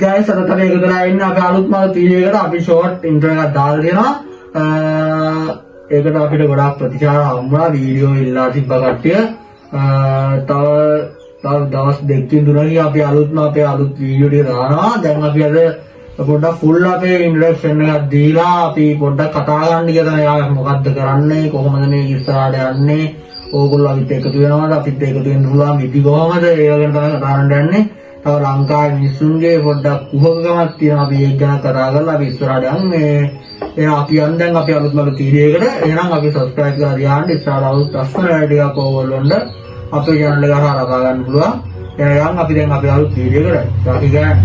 guys අද තමයි එකතු වෙලා ඉන්නේ අපි අලුත් මාල් වීඩියෝ එකට අපි ෂෝට් ඉන්ට්‍රෝ එකක් දාලා තියෙනවා. ඒකට අපිට ගොඩාක් ප්‍රතිචාර හම්බුණා වීඩියෝ ඉල්ලා තිබ්බ කට්ටිය. තව දවස් දෙකකින් තුනකින් අපි අපේ අලුත් වීඩියෝ ටික දානවා. දැන් අපි අද පොඩ්ඩක් ෆුල් අපේ ඉන්ට්‍රොඩක්ෂන් එකක් දීලා අපි පොඩ්ඩක් කතා කරන්න කියලා යාළුවා මොකද්ද කරන්නේ කොහොමද මේ ඉස්සරහට යන්නේ ඕගොල්ලෝ අපිත් එකතු වෙනවද අපිත් එකතු වෙන්න පුළුවන් විදි කොහොමද ඒ වගේ තමයි කතා කරන්න යන්නේ. තව ලංකාවේ මිනිස්සුන්ගේ පොඩ්ඩක් කුහකකමක් තියෙනවා අපි ඒක ගැන කතා කරලා අපි ඉස්සරහට යන්නේ. එහෙනම් අපි යන් දැන් අපි අලුත් මග තීරියකට එහෙනම් අපි subscribe කරලා තියාන්න ඉස්සරහට අලුත් අස්වල ටිකක් ඕගොල්ලොන්ට අපේ channel එක හරහා ලබා ගන්න පුළුවන්. එහෙනම් අපි දැන් අපි අලුත් වීඩියෝකට අපි ගන්න.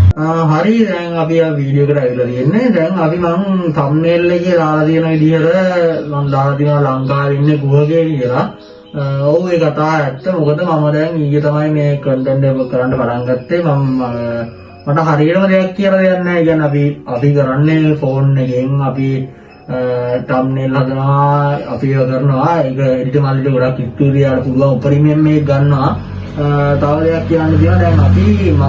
හරි දැන් අපි ආ වීඩියෝකට ඇවිල්ලා තියෙන්නේ. දැන් අපි මම thumbnail එකේ දාලා තියෙන විදිහට මම දාලා තියෙනවා ලංකාවේ ඉන්නේ කුහකේ කියලා. ඔව් ඒක කතා ඇත්ත. මොකද මම දැන් ඊයේ තමයි මේ content එක කරන්න පටන් ගත්තේ. මට හරියටම දෙයක් කියලා දෙයක් නැහැ. කියන්නේ අපි කරන්නේ ෆෝන් එකෙන් අපි thumbnail හදනවා අපි කරනවා. ඒක edit මල්ලි ගොඩක් ස්ටුඩියෝට පුළුවන් උපරිමයෙන් මේක ගන්නවා. තව දෙයක් කියන්න තියෙනවා දැන්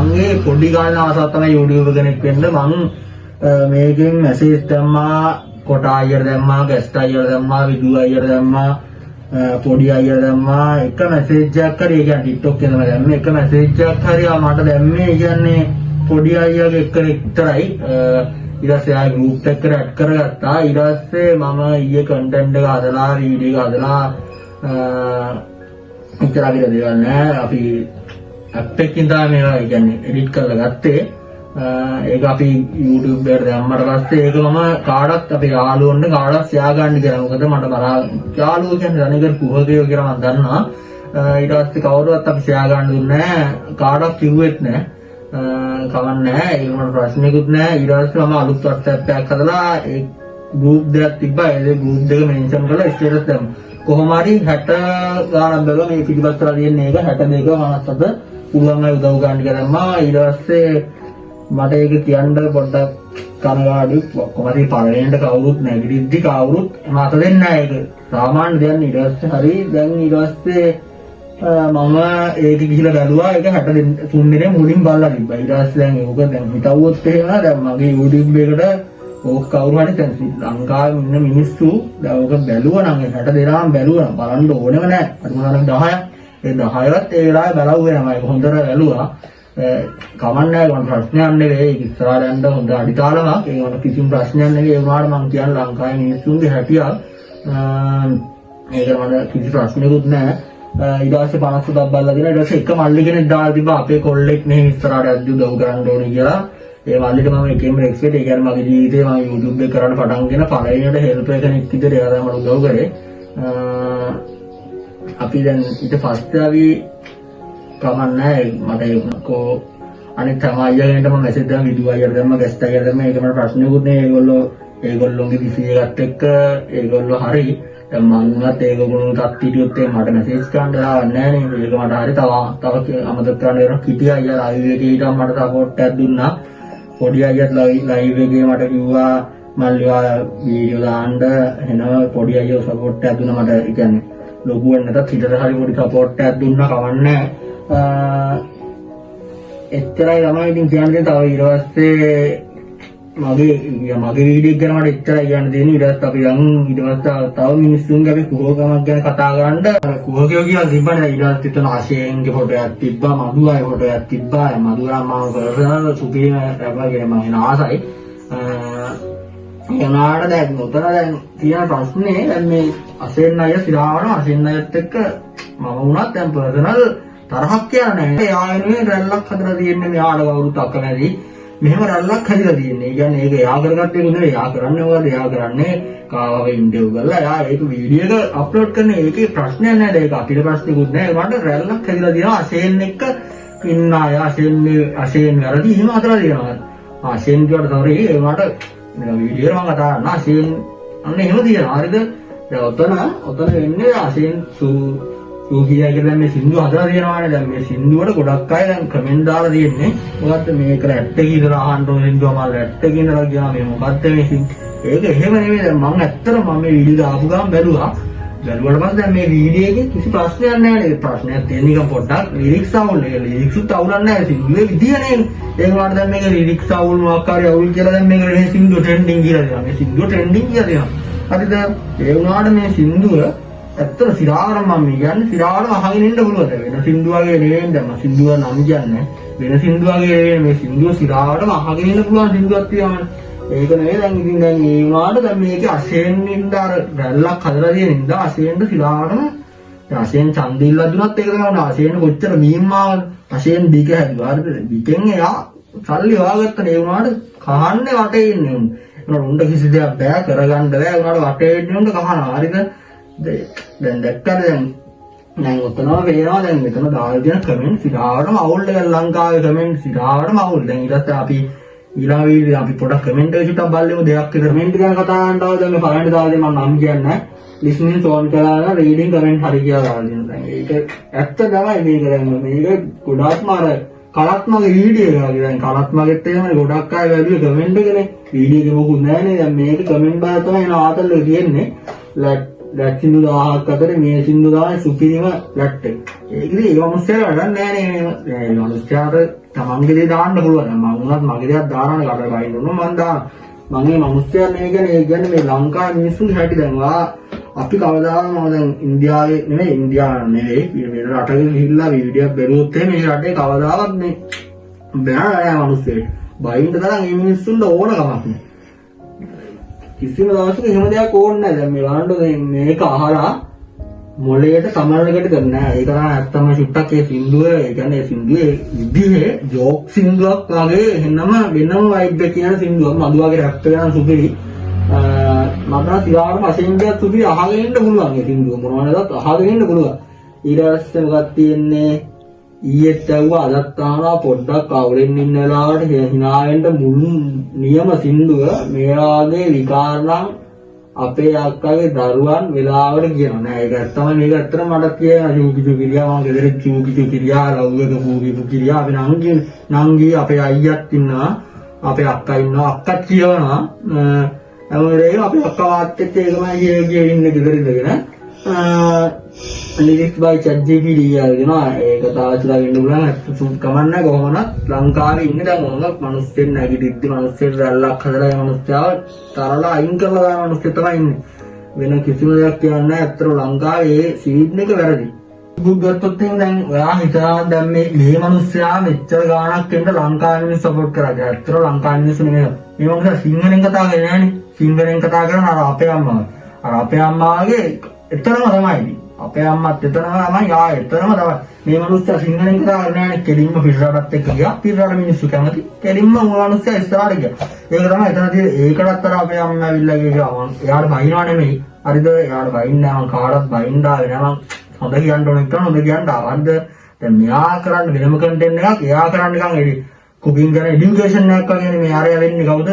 මගේ පොඩි ගාන ආසාවක් තමයි YouTube කෙනෙක් වෙන්න. මම මේකෙන් මැසේජ් දැම්මා කොට අයියට දැම්මා ගැස්ට් අයියට දැම්මා විදු අයියට දැම්මා පොඩි අයියට දැම්මා එක මැසේජ් එකක් හරි ඒ කියන්නේ TikTok එකේ තමයි දැම්මේ එක මැසේජ් එකක් හරි මට දැම්මේ කියන්නේ පොඩි අයියාගේ එක්කෙනෙක් විතරයි. ඊට පස්සේ ආයි group එකට ඇඩ් කරගත්තා. ඊට පස්සේ මම ඊයේ content එක හදලා වීඩියෝ එක හදලා ඉතරා විතර දේවල් නෑ අපි ඇප් එකකින් තමයි මේවා කියන්නේ එඩිට් කරලා ගත්තේ. ඒක අපි YouTube එකට දැම්මට පස්සේ ඒක මම කාටවත් අපේ යාළුවන්ට කාටවත් ෂෙයා ගන්න කියලා. මොකද මට යාළුවෝ කියන්නේ ධනිකර කුහකයෝ කියලා මම දන්නවා. ඊට පස්සේ කවුරුවත් අපි ෂෙයා ගන්න දුන්නේ නෑ. කාටවත් කිව්වෙත් නෑ. කවන්නේ නෑ. ඒක මට ප්‍රශ්නයක්වත් නෑ. ඊට පස්සේ මම අලුත් WhatsApp එකක් හදලා ඒ group දෙකක් තිබ්බා. ඒ group දෙක mention කරලා status දැම්මා. කොහොම හරි 60 ගානක් බැලුවා මේ පිටිපස්සට තියෙන එක 62 මාසද පුළුවන් අය උදව් ගන්න කියලා දැම්මා. ඊට පස්සේ මට ඒක කියන්න පොඩ්ඩක් කනගාටුයි. කොහොමද පළවෙනිට කවුරුත් නැගිටිද්දි කවුරුත් මත දෙන්නේ නැහැ. ඒක සාමාන්‍ය දෙයක්. ඊට පස්සේ හරි දැන් ඊට පස්සේ මම ඒක ගිහිලා බැලුවා. ඒක 63 දිනේ මුලින් බලලා තිබ්බා. ඊට පස්සේ දැන් ඒක දැන් හිතවුවොත් එහෙම දැන් මගේ YouTube එකට ඕක කවුරු හරි දැන් ලංකාවේ ඉන්න මිනිස්සු දැන් ඕක බැලුවා නම් 60 දෙනාම බැලුවා බලන්න ඕනෙම නැහැ. අර මොනවාද 10ක් ඒ 10වත් ඒ වෙලාවේ බලවුවේ නම ඒක හොඳට බැලුවා. කමන්නේ නැහැ මම ප්‍රශ්නයක් නෙවෙයි. ඉස්සරහට යන්න හොඳ අඩිතාලමක්. ඒ වුණාට කිසිම ප්‍රශ්නයක් නෙවෙයි. ඒ වුණාට මම කියන්නේ ලංකාවේ මිනිස්සුන්ගේ හැටියක්. ඒක මට කිසි ප්‍රශ්නයක්වත් නැහැ. ඊට පස්සේ 50ක් බලලා දෙනවා. ඊට පස්සේ එක මල්ලි කෙනෙක් දාලා තිබ්බා අපේ කොල්ලෙක් නේ ඉස්සරහට යද්දි උදව් කරන්න ඕනේ කියලා. ඒ මල්ලිට මම එකෙන් එක්ස්පෙක්ට් ඒ කියන්නේ මගේ ජීවිතේ මම YouTube එක කරන්න පටන්ගෙන පළවෙනියට හෙල්ප් කෙනෙක් විදිහට එයා තමයි මට උදව් කරේ. අපි දැන් ඊට පස්සේ අපි කමන්නේ මට කො අනිත් තමයි අයියාගෙන්ට මම මැසේජ් දාලා වීඩියෝ අයියට දැම්ම ගැස්ට් අයියට දැම්ම ඒක මට ප්‍රශ්නයක්වත් නෑ. ඒගොල්ලෝගේ PC එකත් එක්ක ඒගොල්ලෝ හරි දැන් මංවත් ඒගොල්ලෝ ටත් හිටියොත් මට මැසේජ් කරන්න දාන්නේ නෑ නේ. ඒක මට හරි තව අමතක කරන්න වෙනවා. කිටි අයියා ලයිව් එකේ හිටන් මට සපෝට් එකක් දුන්නා. පොඩි අයියත් ලයිව් එකේ මට කිව්වා මල්ලිවා වීඩියෝ දාන්න එන පොඩි අයියෝ සපෝට් එකක් දුන්නා මට. ඒ කියන්නේ ලොකු වෙන්න නැතත් හිතට හරි පොඩි සපෝට් එකක් දුන්නා කවන්නේ. එච්චරයි තමයි ඉතින් කියන්නේ. තව ඊට පස්සේ මගේ වීඩියෝ එක ගැන මට එච්චරයි කියන්න තියෙන්නේ. ඊට පස්සේ අපි ඊට පස්සේ තව මිනිස්සුන්ගේ අපි කුහකමක් ගැන කතා කරන්න කුහකයෝ කියලා තිබ්බනේ. ඊට පස්සේ තන ආශයෙන්ගේ ෆොටෝ එකක් තිබ්බා. මදුවාගේ ෆොටෝ එකක් තිබ්බා. මදුවා මම පර්සනල් සුපිරිම රැපර් මම එන ආසයි. එනාට දැන් උතන දැන් තියෙන ප්‍රශ්නේ දැන් මේ අසෙන් අය සිරාවන අසෙන් අයත් එක්ක මම වුණත් දැන් පර්සනල් තරහක් කියලා නැහැ. යාළුවනේ රැල්ලක් හදලා තියෙන්නේ මෙයාට කවුරුත් අකමැති. මෙහෙම රැල්ලක් හදලා තියෙන්නේ. ඒ කියන්නේ ඒක යා කරගත්තේ නෙවෙයි. යා කරන්නේ මොකද? යා කරන්නේ කාව ඉන්ටර්විව් කරලා යා ඒක වීඩියෝ එක අප්ලෝඩ් කරන එකේ ප්‍රශ්නයක් නැහැ. ඒක අපිට ප්‍රශ්නකුත් නැහැ. මට රැල්ලක් හදලා තියෙනවා අසෙන් එක්ක ඉන්න අය අසෙන් වැරදි එහෙම හදලා තියෙනවා. අසෙන් කියවට තවරේ ඒ මට වීඩියෝ මම කතා කරනවා අසෙන් අන්න එහෙම තියෙනවා. හරිද? දැන් ඔතන වෙන්නේ අසෙන් සූකියා කියලා මේ සින්දු හදලා තියෙනවානේ. දැන් මේ සින්දුවට ගොඩක් අය දැන් කමෙන්ට් දාලා තියෙන්නේ. මොකද්ද මේක රැට් එකේ ඉඳලා අහන්න ඕන සින්දුව මම රැට් එකේ ඉඳලා ගියා මේ මොකද්ද මේ සින්දු. ඒක එහෙම නෙමෙයි. දැන් මම ඇත්තටම මේ වීඩියෝ දාපු ගමන් බැලුවා. බැලුවට පස්සේ දැන් මේ වීඩියෝ එකේ කිසි ප්‍රශ්නයක් නැහැ නේද? ප්‍රශ්නයක් තියෙන නිකන් පොඩ්ඩක් ලිරික්ස් අවුල් නේ. ලිරික්ස් අවුලක් නැහැ සින්දුවේ විදිය නේද? ඒ වුණාට දැන් මේක ලිරික්ස් අවුල් මොකක් හරි අවුල් කියලා දැන් මේක මේ සින්දුව ට්‍රෙන්ඩින් කියලා දෙනවා. මේ සින්දුව ට්‍රෙන්ඩින් කියලා දෙනවා. හරිද? ඒ වුණාට මේ සින්දුව ඇත්තට සිරාවටම මම කියන්නේ සිරාවටම අහගෙන ඉන්න පුළුවන්. වෙන සින්දුව වගේ නෙවෙයි දැන් මම සින්දුව නම් කියන්නේ. වෙන සින්දුව වගේ නෙවෙයි මේ සින්දුව සිරාවටම අහගෙන ඉන්න පුළුවන් සින්දුවක් තියෙනවා. ඒක නෙවෙයි දැන් ඉතින් දැන් ඒ වුණාට දැන් මේකේ අශයෙන් නින්ද අර රැල්ලක් හදලා තියෙන නින්ද අශයෙන්ද සිරාවටම අශයෙන් ඡන්දිල්ල දුනත් ඒක තමයි අශයෙන් කොච්චර මීම්මාවද අශයෙන් බික හැදුවා. හරිද? බිකෙන් එයා සල්ලි හොයාගත්තා ඒ වුණාට කහන්නේ වටේ ඉන්නේ උන්. ඒනොට උන්ට කිසි දෙයක් බෑ කරගන්න බෑ. උනාට වටේ ඉන්නේ උන්ට කහනවා. හරිද? දැන් දැක්කද දැන් ඔතනවා පේනවා දැන් මෙතන දාලා තියෙන කමෙන්ට් සිරාවටම අවුල් එක ලංකාවේ කමෙන්ට් සිරාවටම අවුල්. දැන් ඊට පස්සේ අපි ඊළඟ වීඩියෝ අපි පොඩක් කමෙන්ට් එක චුට්ටක් බලමු. දෙයක් කමෙන්ට් ගැන කතා කරනවා. දැන් මේ පරණ දාලා මම නම් කියන්නේ ලිස්නින් සෝන් කරලා රීඩින් කමෙන්ට් හරි කියලා දාලා දෙනවා. දැන් ඒක ඇත්ත තමයි මේක දැන් මේක ගොඩක්ම අර කලත්මගේ වීඩියෝ එකක්. දැන් කලත්මගෙත් එහෙමනේ ගොඩක් අය වැළුවේ කමෙන්ට් එකනේ. වීඩියෝ එක මොකුත් නැහැනේ. දැන් මේක කමෙන්ට් බාර තමයි එන ආතල් එක තියෙන්නේ. ලැට් සින්දු 1000ක් අතර මේ සින්දු තමයි සුපිරිම ලැට් එක. ඒකදී ඒ මනුස්සයා වැඩක් නැහැ නේ. මේ මනුස්සයාට තමන්ගේ දේ දාන්න පුළුවන්. මම උනත් මගේ දේක් දානවනේ කඩේ බයින්න ඕන මම දාන. මම මේ මනුස්සයා මේ කියන්නේ මේ ලංකාවේ මිනිස්සුන් හැටි දැන් අපි කවදාවත් මම දැන් ඉන්දියාවේ නෙවෙයි මේ රටක ගිහිල්ලා වීඩියෝ බැලුවොත් මේ රටේ කවදාවත් මේ බෑ නෑ මනුස්සයෙක්. බයින්න තරම් මේ මිනිස්සුන්ට ඕන කමක් නෑ. කිසිම දවසක එහෙම දෙයක් ඕනේ නැහැ. දැන් මේ වරන්ඩ මේක අහලා මොලේට සමනලකට කරන්නේ නැහැ. ඒක තමයි ඇත්තම චුට්ටක් ඒ සින්දුව. ඒ කියන්නේ සින්දුවේ විදිහේ ජෝක් සින්දුවක් වගේ වෙනම වයිබ් එක කියන සින්දුවක්. මදු වගේ රැප් කරන සුපිරි. මම සිරාවටම අසින්දියක් සුපිරි අහගෙන ඉන්න පුළුවන් ඒ සින්දුව. මොනවද අහගෙන ඉන්න පුළුවන්. ඊට පස්සේ මොකක්ද තියෙන්නේ? ඊයේත් ඇව්වා අදත් අහනවා පොඩ්ඩක් අවුලෙන් ඉන්න වෙලාවට හිනාවෙන්න මුළු නියම සින්දුව මේ වාගේ විකාරනම් අපේ අක්කගේ දරුවන් වෙලාවට කියනවා නෑ. ඒක තමයි මේක ඇත්තටම මට කියන චූකිචු කිරියා මම ගෙදර චූකිචු කිරියා ලව්වක පූකිපු කිරියා අපි නංගි අපේ අයියත් ඉන්නවා අපේ අක්කා ඉන්නවා අක්කත් කියනවා හැමෝටම අපේ අක්කා වාත් එක්ක ඒකමයි ගියේ ඉන්නේ ගෙදර ඉඳගෙන ලිරික්ස් බයි ChatGPT කියනවා. ඒක තාවචලා වෙන්න පුළුවන්. කමන්නේ කොහොමවත් ලංකාවේ ඉන්නේ දැන් මොනක් මිනිස්සෙන් නැගිටිද්දි මිනිස්සෙන් රැල්ලක් හදලා ඒ මිනිස්සාව තරලා අයින් කරලා දාන මිනිස්සු තමයි ඉන්නේ. වෙන කිසිම දෙයක් කියන්නේ නැහැ. අත්‍තර ලංකාවේ ඒ සීන් එක වැරදි. ගත්තොත් දැන් ඔයා හිතනවා දැන් මේ මිනිස්සයා මෙච්චර ගාණක් වෙන්න ලංකාවේ මිනිස්සු සපෝට් කරා. අත්‍තර ලංකාවේ මිනිස්සු නෙමෙයි. මේ මිනිස්සු සිංහලෙන් කතා කරන්නේ නැහනේ. සිංහලෙන් කතා කරන අර අපේ අම්මා. අර අපේ අම්මාගේ එතරම් තමයි. අපේ අම්මත් එතරම් තමයි එතරම් තමයි. මේ මිනිස්සු සිංහලෙන් කතා කරන්නේ නැහැ. කෙලින්ම පිටරටත් එක්ක ගියා. පිටරට මිනිස්සු කැමති. කෙලින්ම මිනිස්සු ඉස්සරහට ගියා. ඒක තමයි එතන තියෙන්නේ. ඒකටත් අර අපේ අම්මා ඇවිල්ලා ගියා. එයාට බයිනවා නෙමෙයි. හරිද? එයාට බයින්නේ නැහැ. මං කාටවත් බයින්න ආවේ නැහැ. මං හොඳ කියන්න ඕන එක හොඳ කියන්න ආවද? දැන් මෙයා කරන්නේ වෙනම කන්ටෙන්ට් එකක්. එයා කරන්නේ නිකන් කුකින් කරන এডুকেෂන් එකක් වගේ මේ ආරය වෙන්නේ කවුද?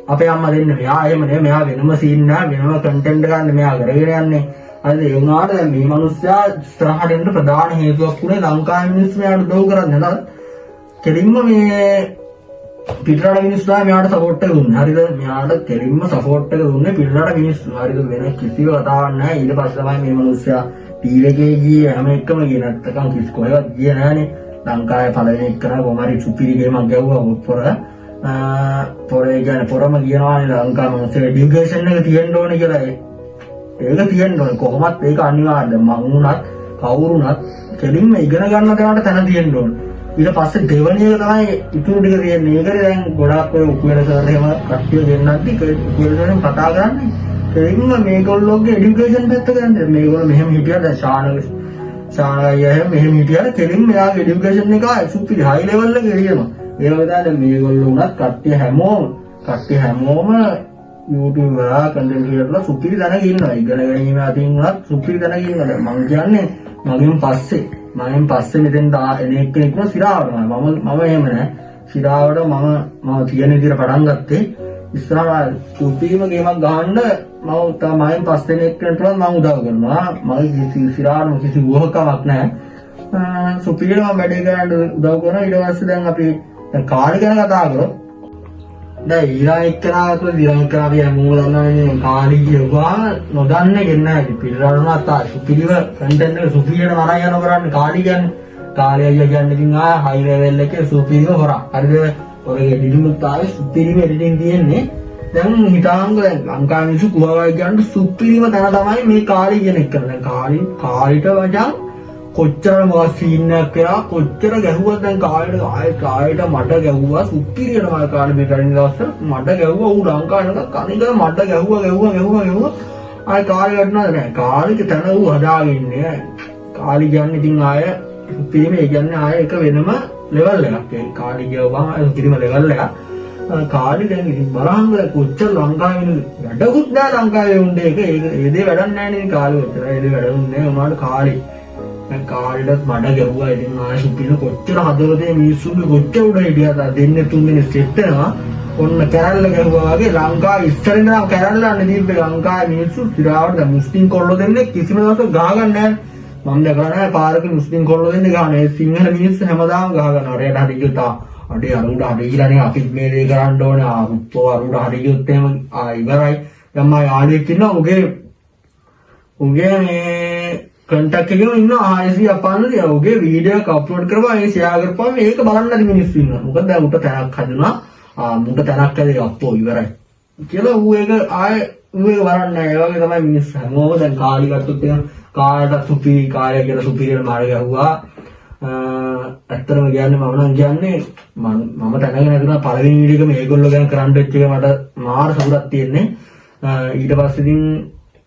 අපේ අම්මා දෙන්නේ. මෙයා එහෙම නෙමෙයි. මෙයා වෙනම සීන් නෑ. වෙනම කන්ටෙන්ට් ගන්න මෙයා කරගෙන යන්නේ. හරිද? ඒ වුණාට දැන් මේ මිනිස්සයා ඉස්සරහට එන්න ප්‍රධාන හේතුවක් උනේ ලංකාවේ මිනිස්සු මෙයාට උදව් කරන්නේ නැහැ. කෙලින්ම මේ පිටරට මිනිස්සු තමයි මෙයාට සපෝට් එක දුන්නේ. හරිද? මෙයාට කෙලින්ම සපෝට් එක දුන්නේ පිටරට මිනිස්සු. හරිද? වෙන කිසිම කතාවක් නැහැ. ඊට පස්සේ තමයි මේ මිනිස්සයා ටීවී එකේ ගියේ හැම එකම ගියේ නැත්තම් කිසි කොහෙවත් ගියේ නැහනේ. ලංකාවේ පළවෙනි එක කරා කොමාරි සුපිරි ගේමක් ගැව්වා පොරේ කියන්නේ පොරම කියනවානේ ලංකාවේ මිනිස්සු এডুকেෂන් එක තියෙන්න ඕනේ කියලා. ඒක තියෙන්න ඕනේ කොහොමත් ඒක අනිවාර්යයි. මං උනත් කවුරුනත් කෙලින්ම ඉගෙන ගන්න කෙනාට තැන තියෙන්න ඕනේ. ඊට පස්සේ දෙවෙනි එක තමයි ඉතුරු ටික තියෙන්නේ. ඒකේ දැන් ගොඩක් ඔය උකුලේ සර් එහෙම කට්ටිය දෙන්නත් උකුලේ සර් කතා කරන්නේ. කෙලින්ම මේගොල්ලෝගේ এডুকেෂන් පැත්ත ගන්න. මේගොල්ලෝ මෙහෙම හිටියා දැන් ශානගය එහෙම මෙහෙම හිටියා කෙලින්ම එයාගේ এডুকেෂන් එක සුපිරි හයි ලෙවල් එකේ කියනවා. ඒ වගේ තමයි මේගොල්ලෝ උනත් කට්ටිය හැමෝම YouTube වල කන්ටෙන්ට් ක්‍රියේටර්ලා සුපිරි දැනගෙන ඉන්නවා. ඉගෙන ගැනීම අතින් උනත් සුපිරි දැනගෙන ඉන්නවා. මම කියන්නේ මගෙන් පස්සේ මෙතෙන් එන එක්කෙනෙක් න සිරාවට මම එහෙම නෑ. සිරාවට මම තියෙන විදිහට පටන් ගත්තේ ඉස්සරහා සුපිරිම ගේමක් ගහන්න මම පස්සේ එක්කෙනෙක්ට මම උදව් කරනවා. මම සිරාවට කිසි වහකමක් නෑ. සුපිරිම වැඩේ කරන්න උදව් කරනවා. ඊට පස්සේ දැන් අපි කාලේ ගැන කතා කරොත් දැන් ඊළඟ එක්කනාට ඊළඟ එක්කනා අපි හැමෝම දන්නවනේ කාලි කියුවා නොදන්නේ ගෙන්න ඇති පිළිරණුණත් සුපිරිව කන්ටෙන්ට් එක සුපිරියට මරා යන කරන්නේ කාලි කියන්නේ කාලි අයියා කියන්නේ ඉතින් හයි ලෙවල් එකේ සුපිරිව හොරා හරිද ඔරේ එඩිටින්ග් තාවේ සුපිරිව එඩිටින්ග් තියෙන්නේ දැන් හිතාංග දැන් ලංකාවේ මිනිස්සු කුහවයි කියන්නේ සුපිරිම තැන තමයි මේ කාලි කියන එක කරන දැන් කාලිට වජා කොච්චර මොකක් සීන් එකක් කරා කොච්චර ගැහුවත් දැන් කාලයට මට ගැහුවා සුපිරියට මම කාලේ මේ කලින් දවස්වල මට ගැහුවා ඌ ලංකාවේ කණික මට ගැහුවා ආය කාලේ ගන්නවද නැහැ කාලෙක තන ඌ හදාගෙන ඉන්නේ කාලි කියන්නේ ඉතින් ආය සුපිරිම ඒ කියන්නේ ආය එක වෙනම ලෙවල් එකක් ඒ කාලි ගියවම සුපිරිම ලෙවල් එකක් කාලි දැන් ඉතින් බලහංග කොච්චර ලංකාවේ වැඩකුත් නැහැ ලංකාවේ උන්නේ ඒක ඒ දේ වැඩක් නැහැ නේ කාලේ උතර ඒ දේ වැඩුන්නේ නැහැ උනාට කාලේ දැන් කාලෙට මඩ ගැහුවා ඉතින් ආයෙ සුපින කොච්චර හදවතේ මිනිස්සුන්ගේ කොච්චර උඩ හිටියද දෙන්නේ තුන්දෙනෙක් සෙට් වෙනවා ඔන්න කැරල්ල ගැහුවා වගේ ලංකාවේ ඉස්සරින් නම් කැරල්ලන්නේ දීපේ ලංකාවේ මිනිස්සු සිරාවට දැන් මුස්ලිම් කොල්ලෝ දෙන්නේ කිසිම දවසක ගහ ගන්න නැහැ මම දැකලා නැහැ පාරක මුස්ලිම් කොල්ලෝ දෙන්නේ ගහන්නේ සිංහල මිනිස්සු හැමදාම ගහ ගන්නවා රේට හරි ගියොත් අඩේ අරුඩ හරිගිලානේ අපිත් මේ දේ කරන්න ඕනේ ආපෝ අරුඩ හරිගියොත් එහෙම ඉවරයි දැන් මම ආඩියෙක් ඉන්නවා උගේ මේ කන්ටැක්ට් එකේම ඉන්න ආයෙසි අපන්නදී ඔහුගේ වීඩියෝ එක අප්ලෝඩ් කරපුවා ඒ ෂෙයා කරපුවාම මේක බලන්න නැති මිනිස්සු ඉන්නවා. මොකද දැන් උට තැනක් හදනවා. මුට තැනක් ඇදී අප්පෝ ඉවරයි. කියලා ඌ ඒක ආයෙ ඌ ඒක බලන්නේ නැහැ. ඒ වගේ තමයි මිනිස්සු හැමෝම දැන් කාලි ගත්තොත් එහෙනම් කාලට සුපිරි කාලය කියලා සුපිරියට මාර ගැහුවා. ඇත්තටම කියන්නේ මම නම් කියන්නේ මම දැනගෙන හිටුණා පළවෙනි වීඩියෝ එක මේගොල්ලෝ ගැන කරන්න වෙච්ච එක මට මාර සතුටක් තියෙන්නේ. ඊට පස්සේ ඉතින්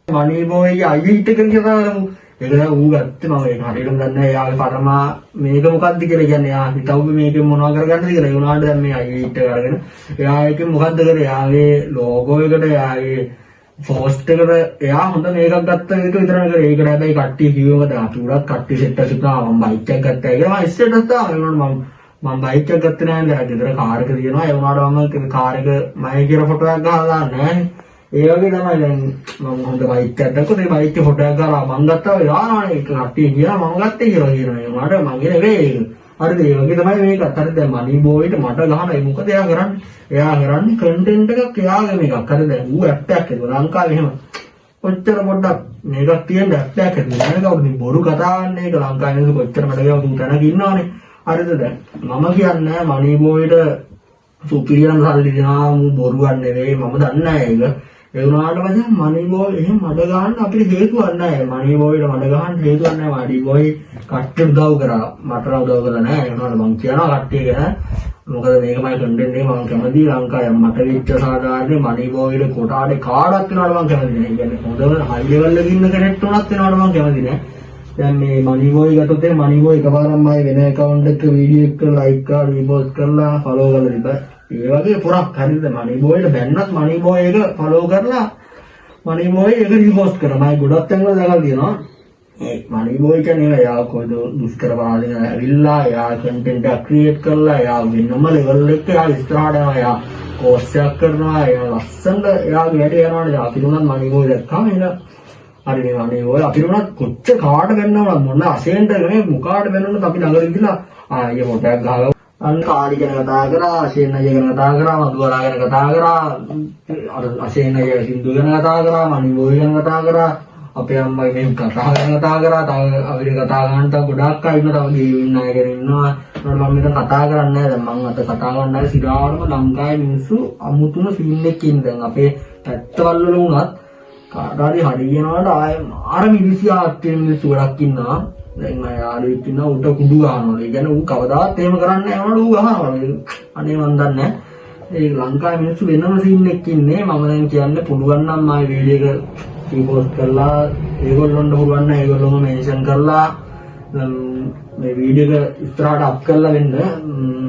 මනී බෝයි අයියිට කියලා ඒක දැන් ඌ ගත්තේ මම ඒක හරියටම දන්නේ නැහැ එයාගේ පරමා මේක මොකද්ද කියලා කියන්නේ එයා හිතවුවේ මේකෙන් මොනවද කරගන්නද කියලා ඒ උනාට දැන් මේ අයිට අරගෙන එයා එකෙන් මොකද්ද කරේ එයාගේ ලෝගෝ එකට එයාගේ පෝස්ට් එකට එයා හොඳ මේකක් ගත්ත එක විතරම කරේ ඒකට හැබැයි කට්ටිය කිව්වම දැන් අපි උඩත් කට්ටිය සෙට් එකක් තිබුණා මම බයික් එකක් ගත්තා කියලා මම ස්ටේටස් දානවා ඒ උනාට මම බයික් එකක් ගත්තේ නැහැ නේද ගෙදර කාර් එක තියෙනවා ඒ උනාට මම කාර් එක මම කියලා ෆොටෝ එකක් ගහලා දාන්නේ ඒ වගේ තමයි දැන් මම හොඳ බයික් එකක් දැක්කොත් ඒ බයික් එකේ ෆොටෝ එකක් ගාලා මම ගත්තා යානානේ ඒක කට්ටිය කියලා මම ගත්තේ කියලා කියනවා මට මගේ නෙවෙයි ඒක හරිද ඒ වගේ තමයි මේකත් හරිද දැන් මනි බෝයිට මට ගහන ඒ මොකද එයා කරන්නේ කන්ටෙන්ට් එකක් එයාගේ මේකක් හරිද දැන් ඌ ඇප් එකක් ඒක ලංකාවේ එහෙම කොච්චර පොඩ්ඩක් මේකක් තියෙන ඇප් එකක් ඒක නේද කවුරුද බොරු කතා කරන්නේ ඒක ලංකාවේ මිනිස්සු කොච්චර මට ගාව තුන් තැනක ඉන්නවනේ හරිද දැන් මම කියන්නේ මනි බෝයිට සුපිරියම් සල්ලි දෙනවා මු බොරුවක් නෙවෙයි මම දන්නේ නැහැ ඒක ඒ වුණාට පස්සේ මනි බෝයි එහෙම මඩ ගහන්න අපිට හේතුවක් නැහැ. මනි බෝයිට මඩ ගහන්න හේතුවක් නැහැ. මනි බෝයි කට්ටිය උදව් කරා. මට උදව් කළා නැහැ. ඒ වුණාට මං කියනවා කට්ටිය ගැන. මොකද මේකමයි කන්ටෙන්ට් එක මම කැමති ලංකාවේ මට වෙච්ච සාධාරණ මනි බෝයිට කොටාඩේ කාඩක් වෙනවට මම කැමති නැහැ. ඒ කියන්නේ හොඳම හයි ලෙවල් එකේ ඉන්න කෙනෙක් උනත් වෙනවට මම කැමති නැහැ. දැන් මේ මනි බෝයි ගත්තොත් මනි බෝයි එකපාරම මගේ වෙන account එක වීඩියෝ එක ලයික් කරලා රීපෝස්ට් කරලා ෆලෝ කරලා ඉබ්බා ඒ වගේ පුරක් හරිද මනි බෝයිට බැන්නත් මනි බෝයි එක ෆලෝ කරලා මනි බෝයි එක රීපෝස්ට් කරනවා මම ගොඩක් තැන්වල දැකලා තියෙනවා ඒ මනි බෝයි කියන්නේ එයා කොයිද දුෂ්කර පාලනය ඇවිල්ලා එයා කන්ටෙන්ට් එක ක්‍රියේට් කරලා එයා වෙනම ලෙවල් එකක එයා ඉස්සරහට යනවා එයා කෝස් එකක් කරනවා එයා ලස්සනට එයාගේ වැඩේ යනවානේ අපි උනත් මනි බෝයි දැක්කම එන හරි මේ මනි බෝයි අපි උනත් කොච්චර කාට වෙන්නවද මොන අසෙන්ට නේ මුකාට වෙන්නවද අපි ළඟට ගිහලා ආයේ මොටයක් ගහලා අන්න කාලි ගැන කතා කරා අසේන අය ගැන කතා කරා මధుවලා ගැන කතා කරා අර අසේන අය සින්දු ගැන කතා කරා මනි බෝයි ගැන කතා කරා අපේ අම්මයි මේ කතා ගැන කතා කරා තව අපිට කතා ගන්න තව ගොඩක් අය ඉන්නවා තව ගෙයින් අය ගැන ඉන්නවා මම මෙතන කතා කරන්නේ නැහැ දැන් මම අත කතා කරන්නේ සිරාවටම ලංකාවේ මිනිස්සු අමුතුම ෆිල්ම් එකකින් දැන් අපේ පැත්තවල වල උනත් කාටාරි හරියනවාට ආයෙ අර මිනිස්සියාත් මිනිස්සු ගොඩක් ඉන්නවා දැන් මම යාළුවෙක් ඉන්නවා උට කුඩු ගහනවා. ඒ කියන්නේ ඌ කවදාවත් එහෙම කරන්නේ නැහැ වුණා ඌ ගහනවා. අනේ මන් දන්නේ නැහැ. ඒ ලංකාවේ මිනිස්සු වෙනම සීන් එකක් ඉන්නේ. මම දැන් කියන්නේ පුළුවන් නම් මම වීඩියෝ එක රීපෝස්ට් කරලා ඒගොල්ලොන්ට පුළුවන් නම් ඒගොල්ලොම මෙන්ෂන් කරලා මේ වීඩියෝ එක ඉස්සරහට අප් කරලා වෙන්න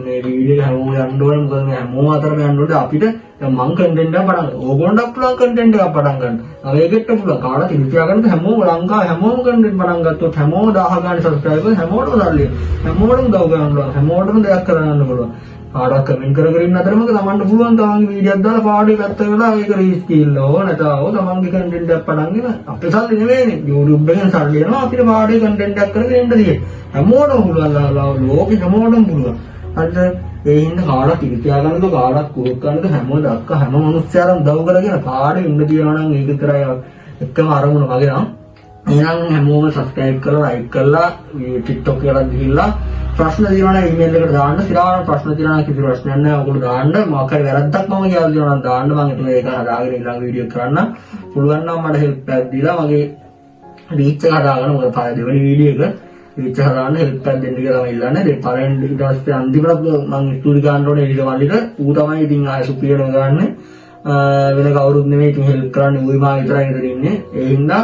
මේ වීඩියෝ එක හැමෝම යන්න ඕනේ. මොකද මේ හැමෝම අතරම යන්න ඕනේ අපිට දැන් මං කන්ටෙන්ට් එක පටන් ගන්න. ඕගොල්ලන්ට අප්ලෝඩ් කන්ටෙන්ට් එකක් පටන් ගන්න. ඒකෙත් පුළුවන්. කාටද ඉන්දියා ගන්නද හැමෝම ලංකාවේ හැමෝම කන්ටෙන්ට් පටන් ගත්තොත් හැමෝම 1000 ගානේ සබ්ස්ක්‍රයිබර් හැමෝටම දාලා හැමෝටම උදව් කරන්න පුළුවන්. හැමෝටම දෙයක් කරගන්න පුළුවන්. කාටවත් කමෙන්ට් කර කර ඉන්න අතරම තමන්ට පුළුවන් තමන්ගේ වීඩියෝක් දාලා පාඩේ පැත්ත වෙලා ඒක රීස්කීල් ඕ නැතව තමන්ගේ කන්ටෙන්ට් එකක් පටන් ගෙන අපේ සල්ලි නෙවෙයිනේ YouTube එකෙන් සල්ලි එනවා අපිට පාඩේ කන්ටෙන්ට් එකක් කරගෙන එන්න තියෙන්නේ හැමෝටම පුළුවන් ලෝකෙ හැමෝටම පුළුවන් හරිද ඒ හින්දා කාටවත් ඉරිසියා ගන්නද කාටවත් කුරුක් ගන්නද හැමෝම දක්ක හැම මිනිස්සුන්ටම උදව් කරගෙන කාඩේ ඉන්න තියනවා නම් ඒක විතරයි එකම අරමුණ වගේ නම් එහෙනම් හැමෝම subscribe කරලා like කරලා TikTok එකකට ගිහිල්ලා ප්‍රශ්න දිනවනම් email එකට දාන්න සිරාවන ප්‍රශ්න දිනවනම් කිසි ප්‍රශ්නයක් නැහැ ඔයගොල්ලෝ දාන්න මොකක් හරි වැරද්දක් මම කියලා දිනවනම් දාන්න මම එතන ඒක හදාගෙන ඊළඟ වීඩියෝ කරන්න පුළුවන් නම් මට help එකක් දීලා මගේ reach එක හදාගන්න මොකද පළවෙනි දෙවෙනි වීඩියෝ එක reach එක හදාගන්න help එකක් දෙන්න කියලා මම ඉල්ලන්නේ දැන් පළවෙනි ඊට පස්සේ අන්තිමට මම ස්ටෝරි ගන්න ඕනේ එළික වලිට ඌ තමයි ඉතින් ආයෙ සුපිරියම ගන්න වෙන කවුරුත් නෙමෙයි ඉතින් help කරන්නේ ඌයි මා විතරයි ඉතින් ඉන්නේ ඒ හින්දා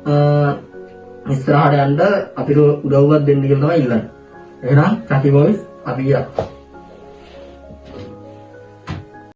ඉස්සරහට යන්න අපිට උදව්වක් දෙන්න කියලා තමයි ඉල්ලන්නේ. එහෙනම් සති බොයිස් අපි